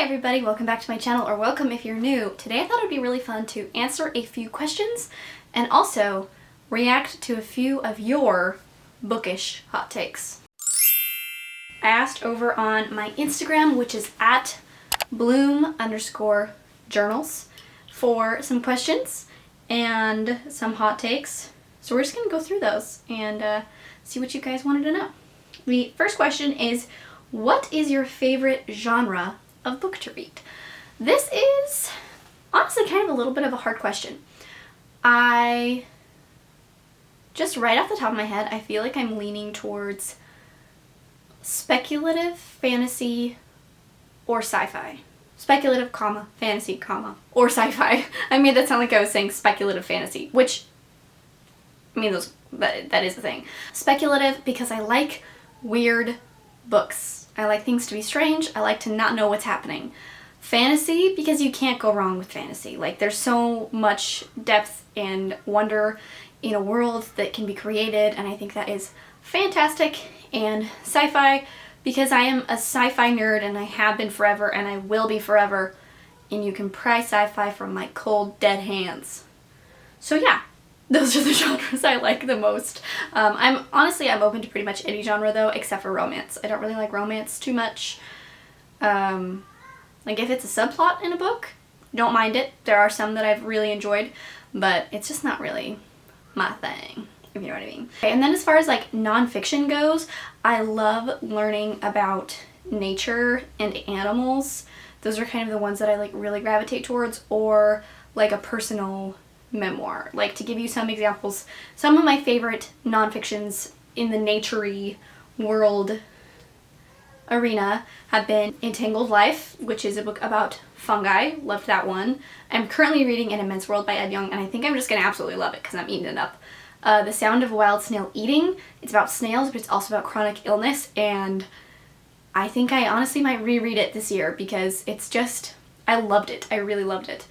everybody, welcome back to my channel, or welcome if you're new. Today I thought it would be really fun to answer a few questions and also react to a few of your bookish hot takes. I asked over on my Instagram, which is at bloom_journals, for some questions and some hot takes. So we're just going to go through those and see what you guys wanted to know. The first question is, what is your favorite genre of book to read? This is honestly kind of a little bit of a hard question. I just right off the top of my head, I feel like I'm leaning towards speculative fantasy or sci-fi. Speculative, comma, fantasy, comma, or sci-fi. I made that sound like I was saying speculative fantasy, which, I mean, that is the thing. Speculative because I like weird books. I like things to be strange. I like to not know what's happening. Fantasy because you can't go wrong with fantasy. Like, there's so much depth and wonder in a world that can be created, and I think that is fantastic. And sci-fi because I am a sci-fi nerd, and I have been forever, and I will be forever, and you can pry sci-fi from my cold, dead hands. So yeah, those are the genres I like the most. I'm open to pretty much any genre though, except for romance. I don't really like romance too much. Like, if it's a subplot in a book, don't mind it. There are some that I've really enjoyed, but it's just not really my thing, if you know what I mean. Okay, and then as far as like nonfiction goes, I love learning about nature and animals. Those are kind of the ones that I like really gravitate towards, or like a personal memoir. Like, to give you some examples, some of my favorite nonfictions in the nature-y world arena have been Entangled Life, which is a book about fungi. Loved that one. I'm currently reading An Immense World by Ed Yong, and I think I'm just gonna absolutely love it because I'm eating it up. The Sound of a Wild Snail Eating. It's about snails, but it's also about chronic illness, and I think I honestly might reread it this year because it's just, I loved it. I really loved it.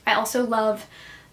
I also love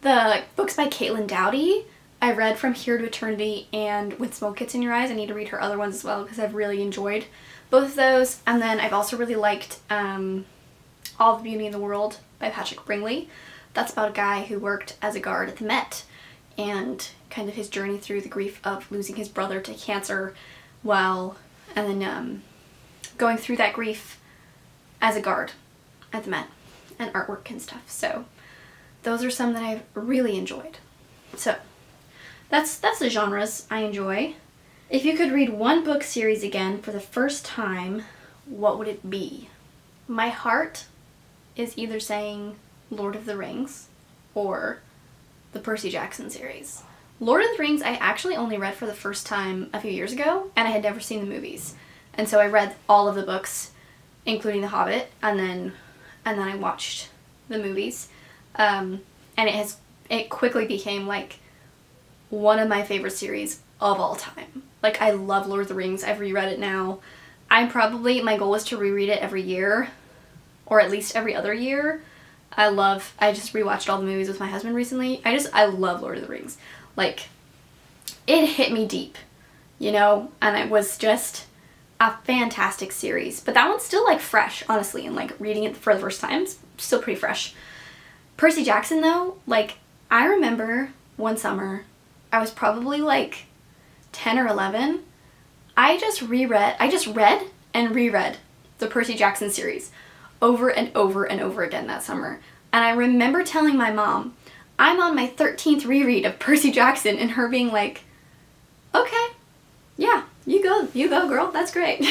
the books by Caitlin Doughty. I read From Here to Eternity and When Smoke Gets in Your Eyes. I need to read her other ones as well because I've really enjoyed both of those. And then I've also really liked All the Beauty in the World by Patrick Bringley. That's about a guy who worked as a guard at the Met and kind of his journey through the grief of losing his brother to cancer and then going through that grief as a guard at the Met and artwork and stuff. So those are some that I've really enjoyed. So that's the genres I enjoy. If you could read one book series again for the first time, what would it be? My heart is either saying Lord of the Rings or the Percy Jackson series. Lord of the Rings I actually only read for the first time a few years ago, and I had never seen the movies. And so I read all of the books, including The Hobbit, and then I watched the movies. And it quickly became like one of my favorite series of all time. Like, I love Lord of the Rings. I've reread it now. My goal is to reread it every year, or at least every other year. I just rewatched all the movies with my husband recently. I love Lord of the Rings. Like, it hit me deep, you know, and it was just a fantastic series. But that one's still like fresh, honestly, and like reading it for the first time, it's still pretty fresh. Percy Jackson though, like, I remember one summer, I was probably like 10 or 11, I just read and reread the Percy Jackson series over and over and over again that summer. And I remember telling my mom, I'm on my 13th reread of Percy Jackson, and her being like, okay, yeah, you go girl, that's great.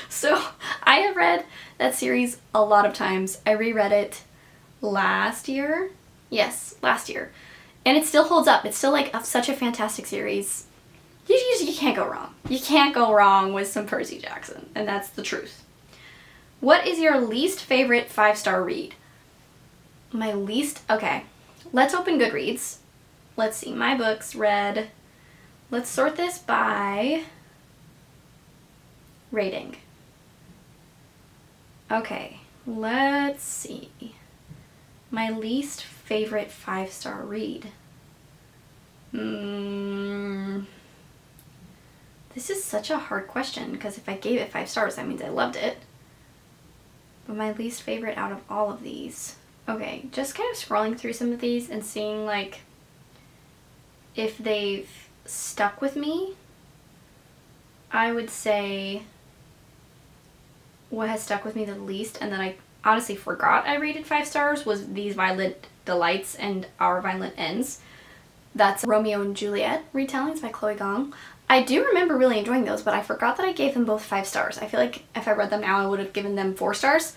So I have read that series a lot of times. I reread it last year. Yes, last year. And it still holds up. It's still like such a fantastic series. You can't go wrong. You can't go wrong with some Percy Jackson, and that's the truth. What is your least favorite 5-star read? Okay. Let's open Goodreads. Let's see, my books read. Let's sort this by rating. Okay, let's see. My least favorite 5-star read. This is such a hard question because if I gave it 5 stars, that means I loved it. But my least favorite out of all of these. Okay, just kind of scrolling through some of these and seeing like if they've stuck with me. I would say what has stuck with me the least, and then I honestly forgot I rated 5 stars, was These Violent Delights and Our Violent Ends. That's Romeo and Juliet retellings by Chloe Gong. I do remember really enjoying those, but I forgot that I gave them both 5 stars. I feel like if I read them now, I would have given them 4 stars,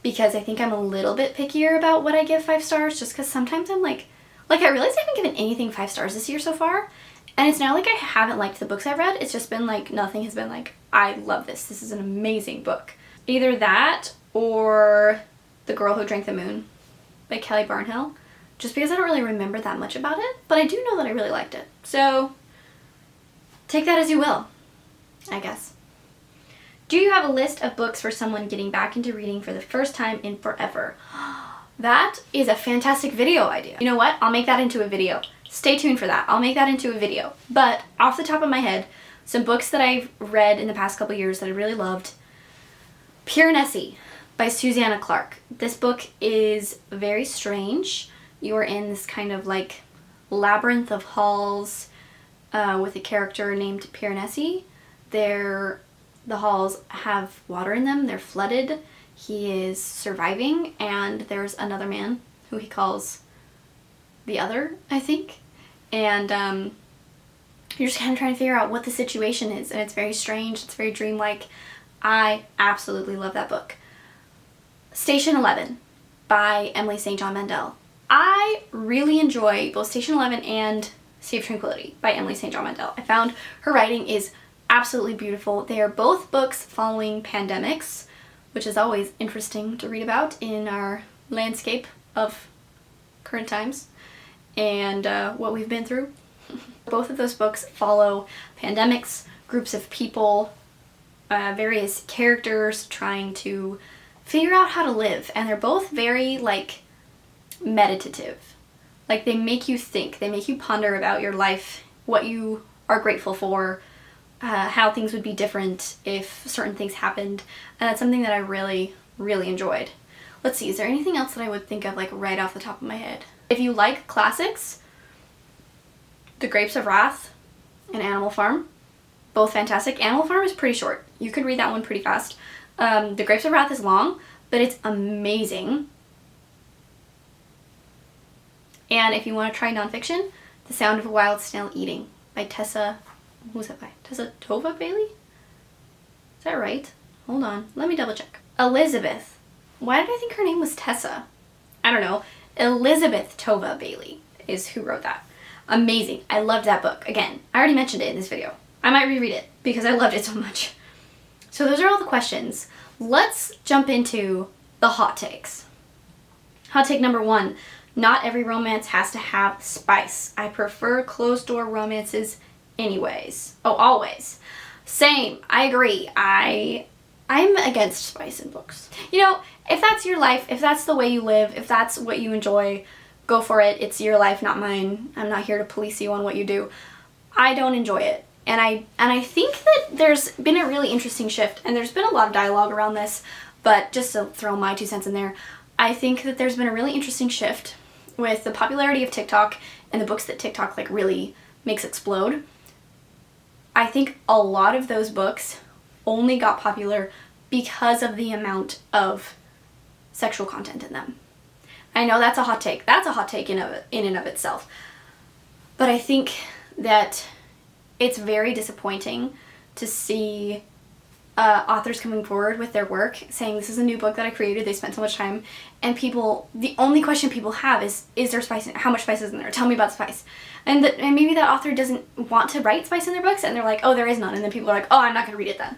because I think I'm a little bit pickier about what I give 5 stars, just because sometimes I'm like I realized I haven't given anything 5 stars this year so far, and it's not like I haven't liked the books I've read. It's just been like, nothing has been like, I love this. This is an amazing book. Either that or The Girl Who Drank the Moon by Kelly Barnhill, just because I don't really remember that much about it, but I do know that I really liked it. So take that as you will, I guess. Do you have a list of books for someone getting back into reading for the first time in forever? That is a fantastic video idea. You know what? I'll make that into a video. Stay tuned for that. I'll make that into a video. But off the top of my head, some books that I've read in the past couple years that I really loved. Piranesi by Susanna Clarke. This book is very strange. You are in this kind of like labyrinth of halls with a character named Piranesi. The halls have water in them. They're flooded. He is surviving, and there's another man who he calls the Other, I think. And you're just kind of trying to figure out what the situation is, and it's very strange. It's very dreamlike. I absolutely love that book. Station 11 by Emily St. John Mandel. I really enjoy both Station 11 and Sea of Tranquility by Emily St. John Mandel. I found her writing is absolutely beautiful. They are both books following pandemics, which is always interesting to read about in our landscape of current times and what we've been through. Both of those books follow pandemics, groups of people, various characters trying to figure out how to live, and they're both very like meditative. Like, they make you think, they make you ponder about your life, what you are grateful for, how things would be different if certain things happened, and that's something that I really, really enjoyed. Let's see, is there anything else that I would think of like right off the top of my head? If you like classics, The Grapes of Wrath and Animal Farm, both fantastic. Animal Farm is pretty short. You could read that one pretty fast. The Grapes of Wrath is long, but it's amazing. And if you want to try nonfiction, The Sound of a Wild Snail Eating by Tessa, who's that by? Tessa Tova Bailey? Is that right? Hold on, let me double check. Elizabeth. Why did I think her name was Tessa? I don't know. Elizabeth Tova Bailey is who wrote that. Amazing. I loved that book. Again, I already mentioned it in this video. I might reread it because I loved it so much. So those are all the questions. Let's jump into the hot takes. Hot take number 1. Not every romance has to have spice. I prefer closed-door romances anyways. Oh, always. Same. I agree. I'm against spice in books. You know, if that's your life, if that's the way you live, if that's what you enjoy, go for it. It's your life, not mine. I'm not here to police you on what you do. I don't enjoy it. And I think that there's been a really interesting shift, and there's been a lot of dialogue around this, but just to throw my 2 cents in there, I think that there's been a really interesting shift with the popularity of TikTok and the books that TikTok like really makes explode. I think a lot of those books only got popular because of the amount of sexual content in them. I know that's a hot take. That's a hot take in and of itself. But I think that it's very disappointing to see authors coming forward with their work saying, this is a new book that I created, they spent so much time, and people, the only question people have is there spice in it? How much spice is in there? Tell me about the spice. And maybe that author doesn't want to write spice in their books, and they're like, oh, there is none, and then people are like, oh, I'm not going to read it then.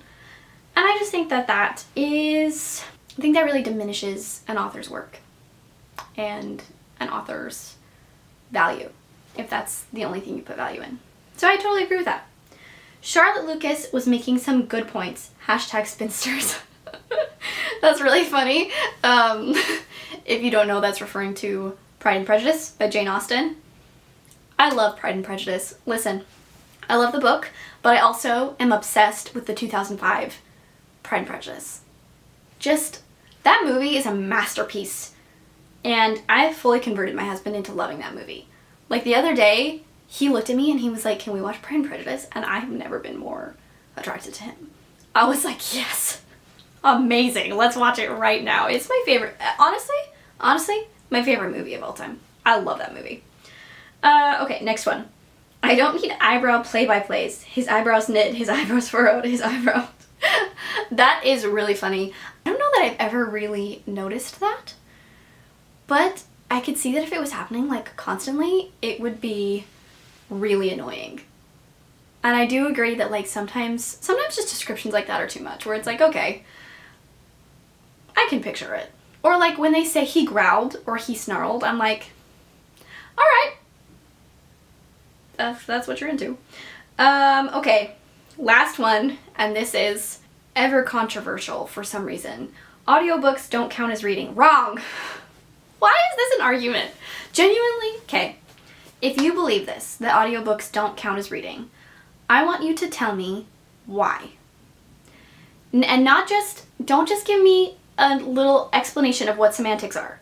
And I just think that really diminishes an author's work and an author's value, if that's the only thing you put value in. So I totally agree with that. Charlotte Lucas was making some good points. #spinsters. That's really funny. If you don't know, that's referring to Pride and Prejudice by Jane Austen. I love Pride and Prejudice. Listen, I love the book, but I also am obsessed with the 2005 Pride and Prejudice. Just That movie is a masterpiece. And I fully converted my husband into loving that movie. Like the other day, he looked at me and he was like, can we watch Pride and Prejudice? And I have never been more attracted to him. I was like, yes, amazing. Let's watch it right now. It's my favorite. Honestly, my favorite movie of all time. I love that movie. Okay, next one. I don't need eyebrow play-by-plays. His eyebrows knit, his eyebrows furrowed, his eyebrows. That is really funny. I don't know that I've ever really noticed that, but I could see that if it was happening like constantly, it would be really annoying. And I do agree that like sometimes just descriptions like that are too much, where it's like, okay, I can picture it. Or like when they say he growled or he snarled, I'm like, all right, that's what you're into. Okay, last one, and this is ever controversial for some reason. Audiobooks don't count as reading. Wrong. Why is this an argument? Genuinely, okay, if you believe this, that audiobooks don't count as reading, I want you to tell me why. And don't just give me a little explanation of what semantics are.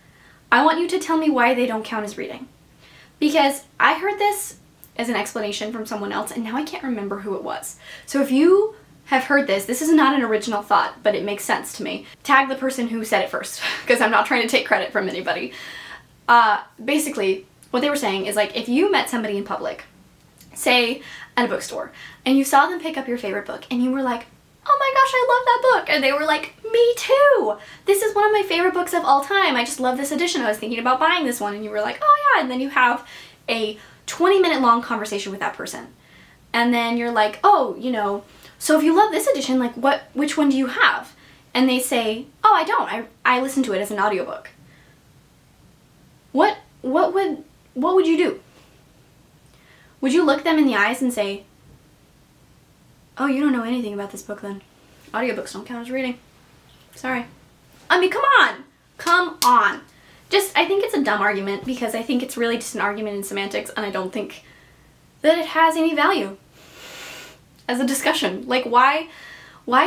I want you to tell me why they don't count as reading. Because I heard this as an explanation from someone else, and now I can't remember who it was. So if you have heard this is not an original thought, but it makes sense to me. Tag the person who said it first, because I'm not trying to take credit from anybody. Basically, what they were saying is like, if you met somebody in public, say at a bookstore, and you saw them pick up your favorite book, and you were like, oh my gosh, I love that book, and they were like, me too! This is one of my favorite books of all time. I just love this edition. I was thinking about buying this one, and you were like, oh yeah, and then you have a 20-minute long conversation with that person. And then you're like, oh, you know, so if you love this edition, like which one do you have? And they say, oh, I don't. I listen to it as an audiobook. What would you do? Would you look them in the eyes and say, oh, you don't know anything about this book then. Audiobooks don't count as reading. Sorry. I mean, come on. I think it's a dumb argument, because I think it's really just an argument in semantics, and I don't think that it has any value as a discussion. Like, why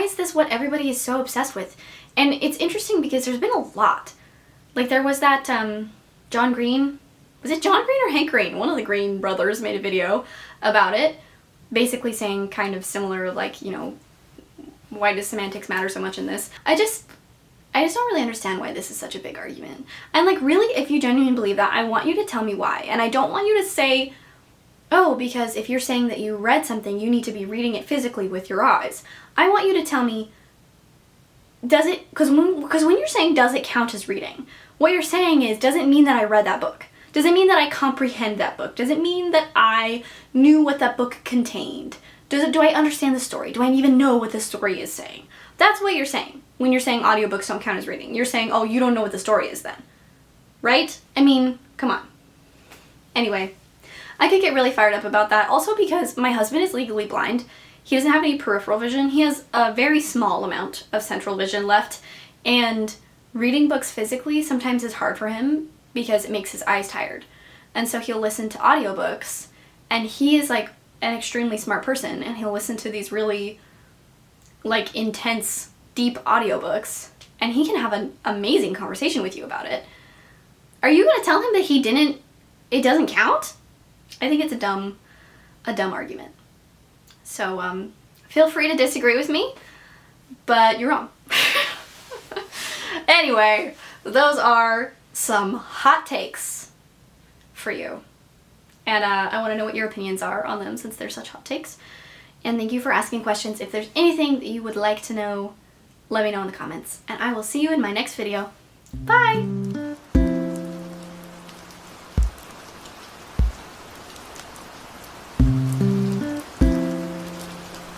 is this what everybody is so obsessed with? And it's interesting because there's been a lot. Like, there was that, John Green, was it John Green or Hank Green? One of the Green brothers made a video about it, basically saying kind of similar, like, you know, why does semantics matter so much in this? I just don't really understand why this is such a big argument. And like, really, if you genuinely believe that, I want you to tell me why. And I don't want you to say, oh, because if you're saying that you read something, you need to be reading it physically with your eyes. I want you to tell me, does it, because when you're saying does it count as reading, what you're saying is, does it mean that I read that book? Does it mean that I comprehend that book? Does it mean that I knew what that book contained? Do I understand the story? Do I even know what the story is saying? That's what you're saying when you're saying audiobooks don't count as reading. You're saying, oh, you don't know what the story is then. Right? I mean, come on. Anyway, I could get really fired up about that. Also because my husband is legally blind. He doesn't have any peripheral vision. He has a very small amount of central vision left. And reading books physically sometimes is hard for him because it makes his eyes tired. And so he'll listen to audiobooks, and he is like an extremely smart person, and he'll listen to these really like intense, deep audiobooks, and he can have an amazing conversation with you about it. Are you going to tell him that it doesn't count? I think it's a dumb argument. So, feel free to disagree with me, but you're wrong. Anyway, those are some hot takes for you. And I want to know what your opinions are on them, since they're such hot takes. And thank you for asking questions. If there's anything that you would like to know, let me know in the comments. And I will see you in my next video. Bye!